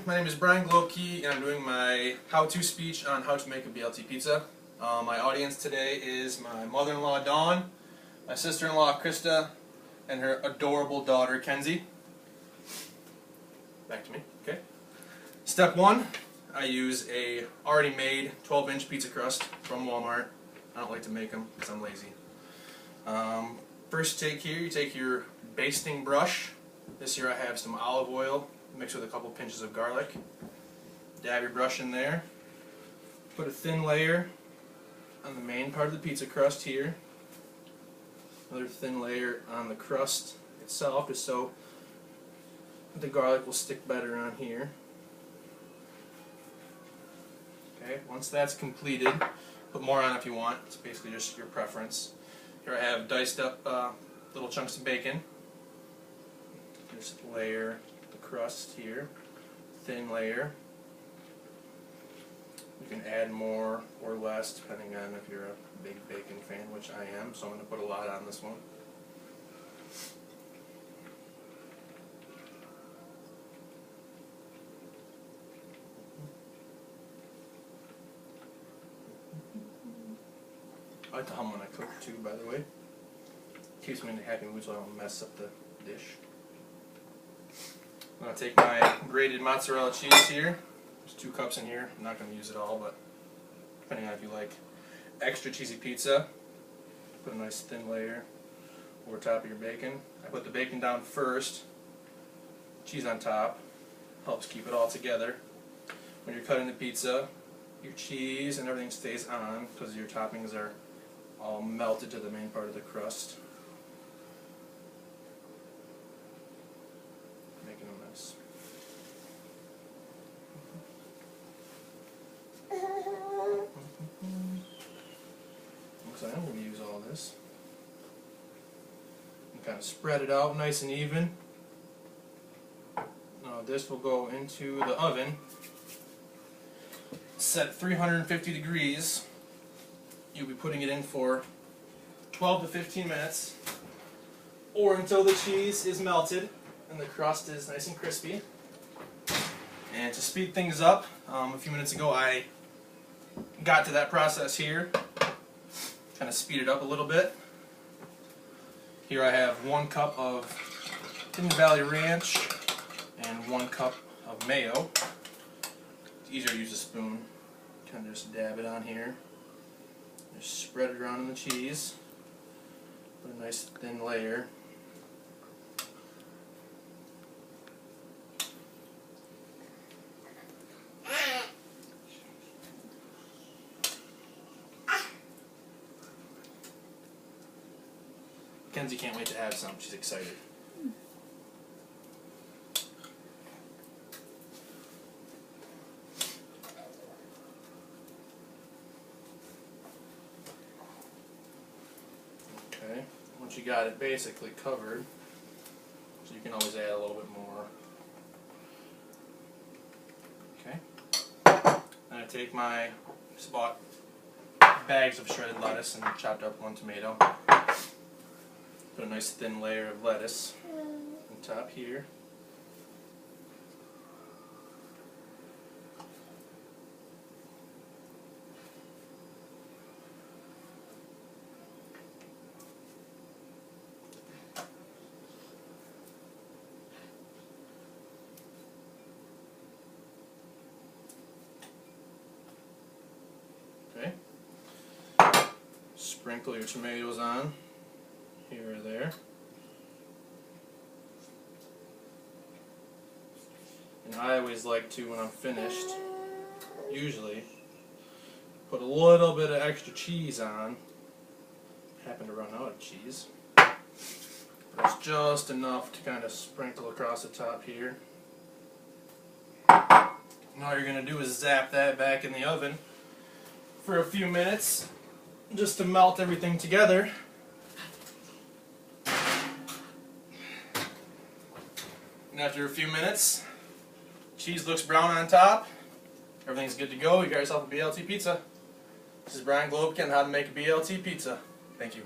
my name is Brian Globke, and I'm doing my how-to speech on how to make a BLT pizza. My audience today is my mother-in-law Dawn, my sister-in-law Krista, and her adorable daughter Kenzie. Back to me, okay? Step 1, I use a already made 12-inch pizza crust from Walmart. I don't like to make them because I'm lazy. First take here, you take your basting brush. This here I have some olive oil mixed with a couple pinches of garlic. Dab your brush in there. Put a thin layer on the main part of the pizza crust here. Another thin layer on the crust itself, just so the garlic will stick better on here. Okay, once that's completed, put more on if you want. It's basically just your preference. Here I have diced up little chunks of bacon. Just layer the crust here, thin layer. You can add more or less depending on if you're a big bacon fan, which I am, so I'm going to put a lot on this one. I like to hum when I cook too, by the way. Keeps me in a happy mood so I don't mess up the dish. I'm going to take my grated mozzarella cheese here. There's 2 cups in here. I'm not going to use it all, but depending on if you like extra cheesy pizza, put a nice thin layer over top of your bacon. I put the bacon down first, cheese on top. Helps keep it all together. When you're cutting the pizza, your cheese and everything stays on because your toppings are all melted to the main part of the crust. Making a mess. Looks like I'm going to use all this. And kind of spread it out nice and even. Now this will go into the oven. Set 350 degrees. You'll be putting it in for 12 to 15 minutes, or until the cheese is melted and the crust is nice and crispy. And to speed things up, a few minutes ago I got to that process here, kind of speed it up a little bit. Here I have 1 cup of Hidden Valley Ranch and 1 cup of mayo. It's easier to use a spoon. Kind of just dab it on here. Just spread it around in the cheese. Put a nice thin layer. Kenzie can't wait to have some. She's excited. Okay, once you got it basically covered, so you can always add a little bit more. Okay, and I take my, just bought bags of shredded lettuce and chopped up 1 tomato. Put a nice thin layer of lettuce on top here. Okay. Sprinkle your tomatoes on here or there. And I always like to, when I'm finished, usually, put a little bit of extra cheese on. Happen to run out of cheese. But it's just enough to kind of sprinkle across the top here. And all you're going to do is zap that back in the oven for a few minutes just to melt everything together. And after a few minutes, cheese looks brown on top, everything's good to go, you got yourself a BLT pizza. This is Brian Globke on how to make a BLT pizza. Thank you.